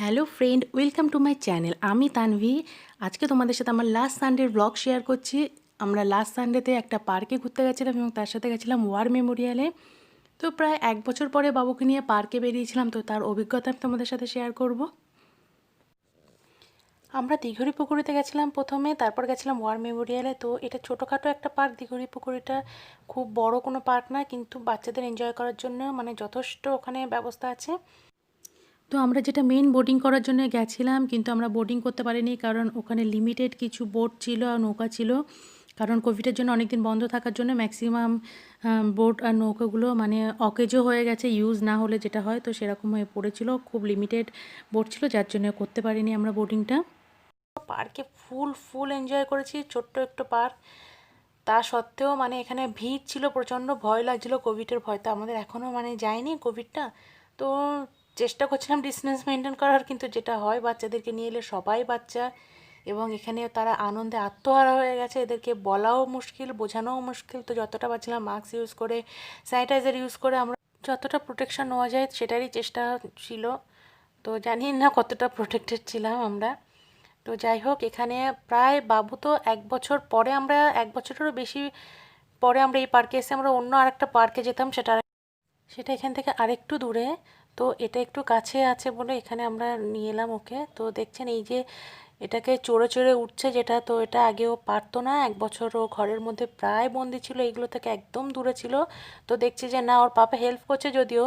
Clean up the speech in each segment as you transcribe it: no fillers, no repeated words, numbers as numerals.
Hello friend, welcome to my channel. আমি তানভি। আজকে তোমাদের সাথে আমার লাস্ট সানডের ব্লগ শেয়ার করছি। আমরা লাস্ট সানডেতে একটা পার্কে ঘুরতে গেছিলাম এবং তার সাথে গেছিলাম ওয়ার মেমোরিয়ালে। তো প্রায় 1 বছর পরে বাবুকে নিয়ে পার্কে বেরিয়েছিলাম, তো তার অভিজ্ঞতা আমি তোমাদের সাথে শেয়ার করব। আমরা দিঘড়ি পুকুরিতে গেছিলাম প্রথমে, তারপর গেছিলাম ওয়ার মেমোরিয়ালে। তো এটা ছোটোখাটো একটা পার্ক। দিঘড়ি পুকুরিটা খুব বড় কোনো পার্ক না, কিন্তু বাচ্চাদের এনজয় করার জন্য মানে যথেষ্ট ওখানে ব্যবস্থা আছে। তো আমরা যেটা মেন বোটিং করার জন্য গেছিলাম, কিন্তু আমরা বোটিং করতে পারিনি কারণ ওখানে লিমিটেড কিছু বোট ছিল আর নৌকা ছিল। কারণ কোভিডের জন্য অনেকদিন বন্ধ থাকার জন্য ম্যাক্সিমাম বোট আর নৌকাগুলো মানে অকেজো হয়ে গেছে, ইউজ না হলে যেটা হয়, তো সেরকম হয়ে পড়েছিল। খুব লিমিটেড বোট ছিল, যার জন্য করতে পারিনি আমরা বোটিংটা। পার্কে ফুল এনজয় করেছি। ছোট্ট একটু পার্ক, তা সত্ত্বেও মানে এখানে ভিড় ছিল, প্রচণ্ড ভয় লাগছিল কোভিডের ভয়। তো আমাদের এখনও মানে যায়নি কোভিডটা, তো চেষ্টা করছিলাম ডিস্টেন্স মেনটেন করার, কিন্তু যেটা হয় বাচ্চাদেরকে নিয়ে এলে সবাই বাচ্চা, এবং এখানে তারা আনন্দে আত্মহারা হয়ে গেছে। এদেরকে বলাও মুশকিল, বোঝানোও মুশকিল। তো যতটা পারছিলাম মাস্ক ইউজ করে, স্যানিটাইজার ইউজ করে আমরা যতটা প্রোটেকশন নেওয়া যায় সেটারই চেষ্টা ছিল। তো জানি না কতটা প্রোটেক্টেড ছিলাম আমরা। তো যাই হোক, এখানে প্রায় বাবু তো 1 বছর পরে, আমরা 1 বছরেরও বেশি পরে আমরা এই পার্কে এসে আমরা অন্য আরেকটা পার্কে যেতাম, সেটা এখান থেকে আরেকটু দূরে। তো এটা একটু কাছে আছে বলে এখানে আমরা নিয়ে এলাম ওকে। তো দেখছেন এই যে এটাকে চড়ে চড়ে উঠছে যেটা, তো এটা আগেও পারতো না। 1 বছর ও ঘরের মধ্যে প্রায় বন্দি ছিল, এগুলো থেকে একদম দূরে ছিল। তো দেখছি যে না, ওর পাপা হেল্প করছে যদিও,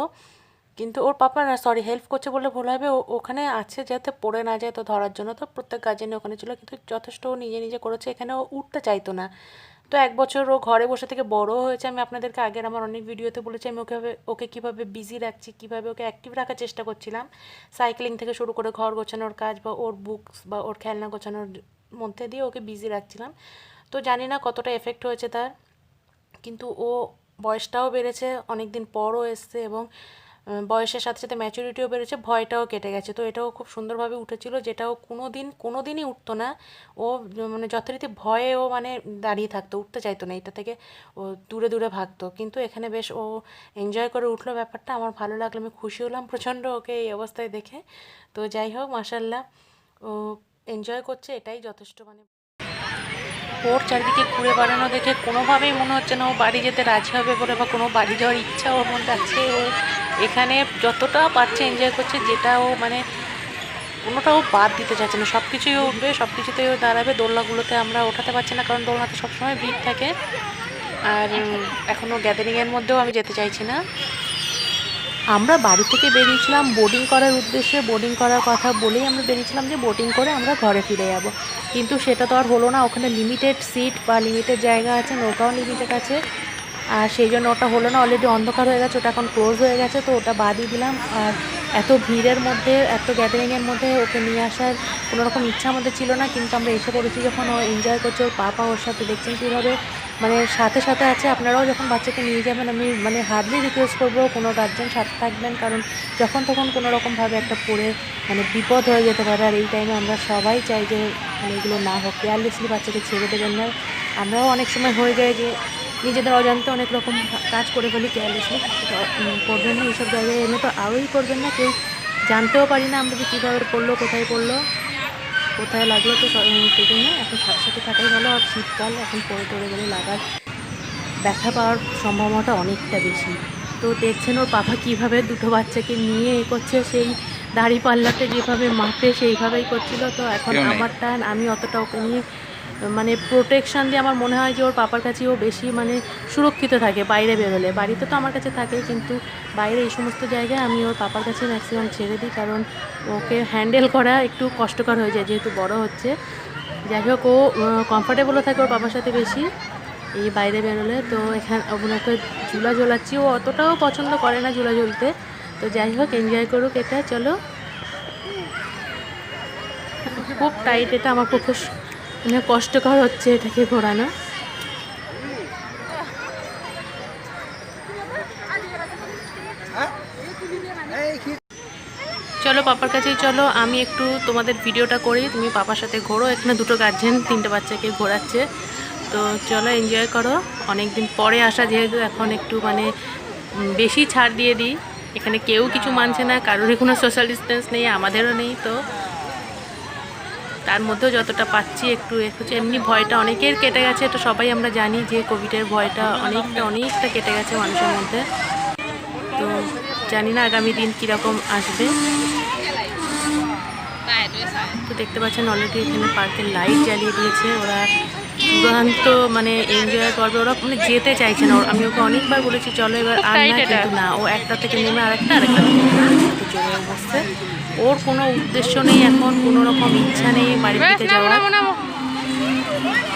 কিন্তু ওর পাপা না, সরি, হেল্প করছে বলে ভুল হবে, ওখানে আছে যাতে পড়ে না যায়, তো ধরার জন্য তো প্রত্যেক গার্জেনই ওখানে ছিল। কিন্তু যথেষ্ট ও নিজে নিজে করেছে, এখানে ও উঠতে চাইতো না। তো 1 বছর ও ঘরে বসে থেকে বড় হয়েছে। আমি আপনাদেরকে আগের আমার অনেক ভিডিওতে বলেছি আমি ওকে কীভাবে বিজি রাখছি, কীভাবে ওকে অ্যাক্টিভ রাখার চেষ্টা করছিলাম। সাইক্লিং থেকে শুরু করে ঘর গোছানোর কাজ বা ওর বুকস বা ওর খেলনা গোছানোর মধ্যে দিয়ে ওকে বিজি রাখছিলাম। তো জানি না কতটা এফেক্ট হয়েছে তার, কিন্তু ও বয়সটাও বেড়েছে, অনেক দিন পরও এসছে, এবং বয়সের সাথে সাথে ম্যাচুরিটিও বেড়েছে, ভয়টাও কেটে গেছে। তো এটাও খুব সুন্দরভাবে উঠেছিল, যেটাও কোনো দিনই উঠতো না। ও মানে যথারীতি ভয়ে ও মানে দাঁড়িয়ে থাকতো, উঠতে চাইতো না, এটা থেকে ও দূরে দূরে ভাগতো। কিন্তু এখানে বেশ ও এনজয় করে উঠলো, ব্যাপারটা আমার ভালো লাগলো, আমি খুশি হলাম প্রচণ্ড ওকে এই অবস্থায় দেখে। তো যাই হোক, মাশাল্লাহ ও এনজয় করছে, এটাই যথেষ্ট। মানে ওর চারিদিকে ঘুরে বেড়ানো দেখে কোনোভাবেই মনে হচ্ছে না ও বাড়ি যেতে রাজি হবে বলে, বা কোনো বাড়ি যাওয়ার ইচ্ছা ওর মধ্যে আছে। ও এখানে যতটা পারছে এনজয় করছে, যেটা ও মানে কোনোটাও বাদ দিতে চাইছে না, সব কিছুই ও উঠবে, সব কিছুতেই ও দাঁড়াবে। দোলনাগুলোতে আমরা ওঠাতে পারছি না কারণ দোলনাতে সবসময় ভিড় থাকে, আর এখনও গ্যাদারিংয়ের মধ্যেও আমি যেতে চাইছি না। আমরা বাড়ি থেকে বেরিয়েছিলাম বোটিং করার উদ্দেশ্যে, বোটিং করার কথা বলেই আমরা বেরিয়েছিলাম যে বোটিং করে আমরা ঘরে ফিরে যাব, কিন্তু সেটা তো আর হলো না। ওখানে লিমিটেড সিট বা লিমিটেড জায়গা আছে, নৌকাও লিমিটেড আছে, আর সেই জন্য ওটা হলো না। অলরেডি অন্ধকার হয়ে গেছে, ওটা এখন ক্লোজ হয়ে গেছে, তো ওটা বাদই দিলাম। আর এত ভিড়ের মধ্যে, এত গ্যাদারিংয়ের মধ্যে ওকে নিয়ে আসার কোনো রকম ইচ্ছা আমাদের ছিল না, কিন্তু আমরা এসে পড়েছি যখন। ও এনজয় করছে, ওর পাপা ওর সাথে দেখছেন কীভাবে মানে সাথে সাথে আছে। আপনারাও যখন বাচ্চাকে নিয়ে যাবেন, আমি মানে হার্ডলি রিকোয়েস্ট করবো কোনো গার্জেন সাথে থাকবেন, কারণ যখন তখন কোনো রকমভাবে একটা পড়ে মানে বিপদ হয়ে যেতে পারে। আর এই টাইমে আমরা সবাই চাই যে মানে এগুলো না হোক, কেয়ারলেসলি বাচ্চাকে ছেড়ে দেবেন না। আমরাও অনেক সময় হয়ে যায় যে নিজেদের অজান্তে অনেক রকম কাজ করে ফেলি কেয়ারলেসলি, করবেন না এইসব জায়গায় এনে, তো আরোই করবেন না। কেউ জানতেও পারি না আমরা যে কীভাবে পড়লো, কোথায় পড়লো, কোথায় লাগলো। তো সেই জন্য এখন সাথে সাথে থাকাই ভালো। আর শীতকাল, এখন পড়ে টরে গেলে লাগার ব্যথা পাওয়ার সম্ভাবনাটা অনেকটা বেশি। তো দেখছেন ওর পাপা কীভাবে দুটো বাচ্চাকে নিয়ে এ করছে, সেই দাঁড়িপাল্লাতে যেভাবে মাপে সেইভাবেই করছিল। তো এখন আমার টান, আমি অতটা ওকে নিয়ে মানে প্রোটেকশান দিয়ে আমার মনে হয় যে ওর পাপার কাছে ও বেশি মানে সুরক্ষিত থাকে বাইরে বেরোলে। বাড়িতে তো আমার কাছে থাকে, কিন্তু বাইরে এই সমস্ত জায়গায় আমি ওর পাপার কাছে ম্যাক্সিমাম ছেড়ে দিই, কারণ ওকে হ্যান্ডেল করা একটু কষ্টকর হয়ে যায় যেহেতু বড় হচ্ছে। যাই হোক, ও কমফর্টেবলও থাকে ওর পাপার সাথে বেশি এই বাইরে বেরোলে। তো এখানে ওকে ঝুলা ঝোলাচ্ছি, ও অতটাও পছন্দ করে না ঝুলা ঝুলতে। তো যাই হোক, এনজয় করুক এটা। চলো, খুব টাইট, এটা আমার পক্ষে মানে কষ্টকর হচ্ছে এটাকে ঘোরানো। চলো পাপার কাছেই চলো, আমি একটু তোমাদের ভিডিওটা করি, তুমি পাপার সাথে ঘোরো। এখানে দুটো গার্জেন 3টে বাচ্চাকে ঘোরাচ্ছে। তো চলো এনজয় করো, অনেক দিন পরে আসা যেহেতু এখন একটু মানে বেশি ছাড় দিয়ে দিই। এখানে কেউ কিছু মানছে না, কারোরই কোনো সোশ্যাল ডিস্টেন্স নেই, আমাদেরও নেই। তো তার মধ্যেও যতটা পাচ্ছি একটু হচ্ছে। এমনি ভয়টা অনেকের কেটে গেছে, এটা সবাই আমরা জানি যে কোভিডের ভয়টা অনেকটা কেটে গেছে মানুষের মধ্যে। তো জানি না আগামী দিন কীরকম আসবে। তো দেখতে পাচ্ছেন অলরেডি এখানে পার্কের লাইট জ্বালিয়ে দিয়েছে ওরা, চূড়ান্ত মানে এনজয় করবে ওরা, মানে যেতে চাইছে না। আমি ওকে অনেকবার বলেছি চলো এবার আর না, কিন্তু না, ও একটা থেকে নেমে আরেকটা থেকে চলে বসছে। ওর কোনো উদ্দেশ্য নেই এখন, কোনো রকম ইচ্ছা নেই বাড়ির দিকে যাওয়ার।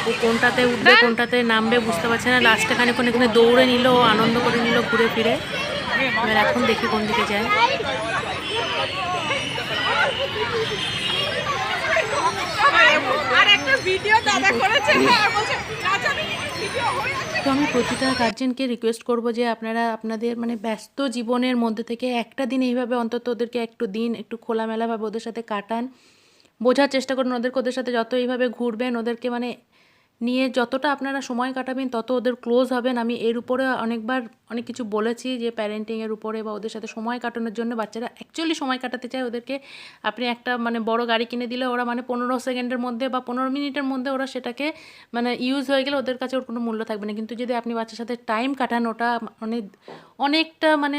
ও কোনটাতে উঠবে কোনটাতে নামবে বুঝতে পারছে না। লাস্টে খানিক্ষণ এখানে দৌড়ে নিল, ও আনন্দ করে নিল ঘুরে ফিরে। এবার এখন দেখি কোন দিকে যায়। তো আমি প্রতিটা গার্জেনকে রিকোয়েস্ট করব যে আপনারা আপনাদের মানে ব্যস্ত জীবনের মধ্যে থেকে একটা দিন এইভাবে অন্তত ওদেরকে একটু খোলামেলাভাবে ওদের সাথে কাটান, বোঝার চেষ্টা করুন ওদেরকে। ওদের সাথে যত এইভাবে ঘুরবেন, ওদেরকে মানে নিয়ে যতটা আপনারা সময় কাটাবেন তত ওদের ক্লোজ হবেন। আমি এর উপরে অনেক কিছু বলেছি যে প্যারেন্টিংয়ের উপরে বা ওদের সাথে সময় কাটানোর জন্য। বাচ্চারা অ্যাকচুয়ালি সময় কাটাতে চায়, ওদেরকে আপনি একটা মানে বড় গাড়ি কিনে দিলে ওরা মানে 15 সেকেন্ডের মধ্যে বা 15 মিনিটের মধ্যে ওরা সেটাকে মানে ইউজ হয়ে গেলে ওদের কাছে ওর কোনো মূল্য থাকবে না। কিন্তু যদি আপনি বাচ্চার সাথে টাইম কাটান, ওটা অনেকটা মানে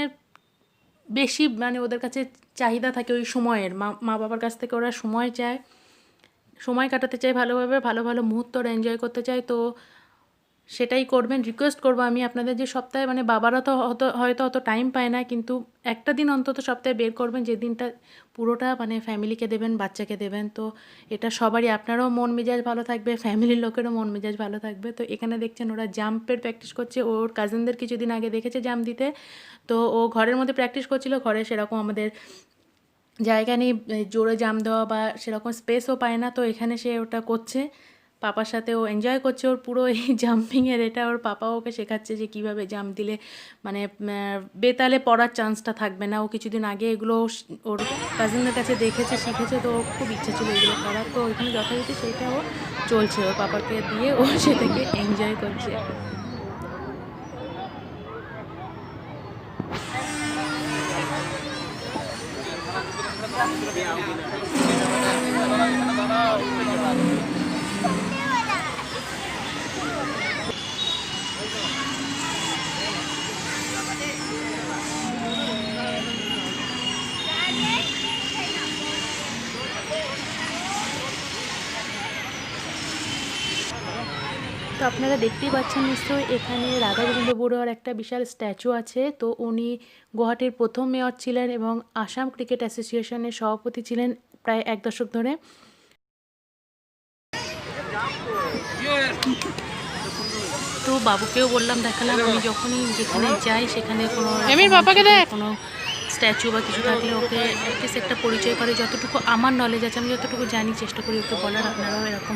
বেশি মানে ওদের কাছে চাহিদা থাকে ওই সময়ের। মা বাবার কাছ থেকে ওরা সময় চায়, সময় কাটাতে চাই ভালোভাবে, ভালো ভালো মুহূর্ত ওরা এনজয় করতে চায়। তো সেটাই করবেন। রিকোয়েস্ট করবো আমি আপনাদের যে সপ্তাহে মানে বাবারা তো হয়তো অত টাইম পায় না, কিন্তু একটা দিন অন্তত সপ্তাহে বের করবেন যে দিনটা পুরোটা মানে ফ্যামিলিকে দেবেন, বাচ্চাকে দেবেন। তো এটা সবারই, আপনারও মন মেজাজ ভালো থাকবে, ফ্যামিলির লোকেরও মন মেজাজ ভালো থাকবে। তো এখানে দেখছেন ওরা জাম্পের প্র্যাকটিস করছে। ওর কাজিনদের কিছুদিন আগে দেখেছে জাম্প দিতে, তো ও ঘরের মধ্যে প্র্যাকটিস করছিল। ঘরে সেরকম আমাদের জায়গা নেই জোরে জাম্প দেওয়া বা সেরকম স্পেসও পায় না। তো এখানে সে ওটা করছে পাপার সাথে, ও এনজয় করছে ওর পুরো এই জাম্পিংয়ের। এটা ওর পাপাও ওকে শেখাচ্ছে যে কীভাবে জাম্প দিলে মানে বেতালে পড়ার চান্সটা থাকবে না। ও কিছুদিন আগে এগুলো ওর কাজিনদের কাছে দেখেছে, শিখেছে। তো খুব ইচ্ছে ছিল এগুলো করার। তো এখানে যথারীতি সেইটা ও চলছে, ওর পাপাকে দিয়ে ও সেটাকে এনজয় করছে। তো আপনারা দেখতেই পাচ্ছেন নিশ্চয়ই এখানে রাধা গোবিন্দ বড়ুয়ার একটা বিশাল স্ট্যাচু আছে। তো উনি গুয়াহাটির প্রথম মেয়র ছিলেন এবং আসাম ক্রিকেট অ্যাসোসিয়েশনের সভাপতি ছিলেন প্রায় 1 দশক ধরে। তো বাবুকেও বললাম, দেখালাম। আমি যখনই যেখানে যাই সেখানে কোনো স্ট্যাচু বা কিছু থাকলে ওকে অ্যাটলিস্ট একটা পরিচয় করে, যতটুকু আমার নলেজ আছে আমি যতটুকু জানি চেষ্টা করি ওকে বলার। আপনারাও এরকম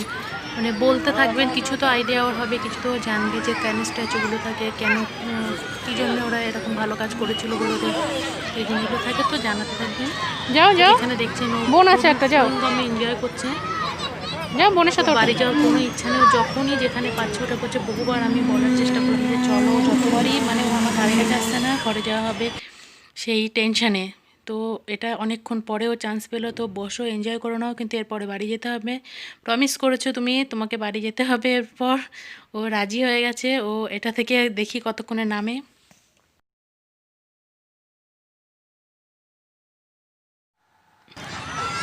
মানে বলতে থাকবেন, কিছু তো আইডিয়া ওর হবে, কিছু তো জানবে যে কেন স্ট্যাচুগুলো থাকে, কেন কী জন্য ওরা এরকম ভালো কাজ করেছিল বলে এই জিনিসগুলো থাকে। তো জানাতে থাকবেন। যাও এখানে দেখছেন বোন আছে একটা, যাও এনজয় করছে। যাও বোনের সাথে। বাড়ি যাওয়ার কোনো ইচ্ছা নেই, যখনই যেখানে পাচ্ছে ওটা করছে। বহুবার আমি বলার চেষ্টা করি যে চলো, যতবারই মানে ও আমার ধারে কাছে আসছে না, ঘরে যাওয়া হবে সেই টেনশানে। তো এটা অনেকক্ষণ পরেও চান্স পেলো। তো বসো, এনজয় করে নাও, কিন্তু এরপরে বাড়ি যেতে হবে। প্রমিস করেছো তুমি, তোমাকে বাড়ি যেতে হবে এরপর। ও রাজি হয়ে গেছে। ও এটা থেকে দেখি কতক্ষণে নামে।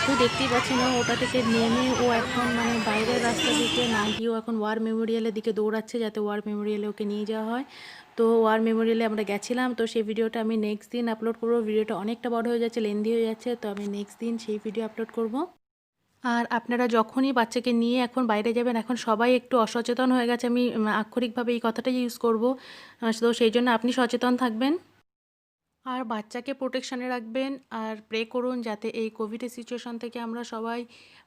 তো দেখতেই পাচ্ছেন ওটা থেকে নেমে ও এখন মানে বাইরের রাস্তা দিকে না গিয়েও এখন ওয়ার মেমোরিয়ালের দিকে দৌড়াচ্ছে, যাতে ওয়ার মেমোরিয়ালে ওকে নিয়ে যাওয়া হয়। তো ওয়ার মেমোরিয়ালে আমরা গেছিলাম। তো সেই ভিডিওটা আমি নেক্সট দিন আপলোড করবো। ভিডিওটা অনেকটা বড় হয়ে যাচ্ছে, লেন্দি হয়ে যাচ্ছে। তো আমি নেক্সট দিন সেই ভিডিও আপলোড করব। আর আপনারা যখনই বাচ্চাকে নিয়ে এখন বাইরে যাবেন, এখন সবাই একটু অসচেতন হয়ে গেছে। আমি আক্ষরিকভাবে এই কথাটাই ইউজ করব। তো সেই জন্য আপনি সচেতন থাকবেন আর বাচ্চাকে প্রোটেকশানে রাখবেন। আর প্রে করুন যাতে এই কোভিডের সিচুয়েশান থেকে আমরা সবাই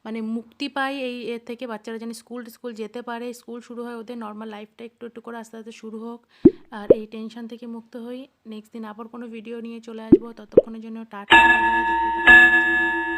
মানে মুক্তি পাই। এর থেকে বাচ্চারা যেন স্কুল যেতে পারে, স্কুল শুরু হয়, ওদের নর্মাল লাইফটা একটু একটু করে আস্তে আস্তে শুরু হোক। আর এই টেনশন থেকে মুক্ত হই। নেক্সট দিন আবার কোনো ভিডিও নিয়ে চলে আসবো। ততক্ষণের জন্য টাটা, বাই বাই। দেখতে থাকুন।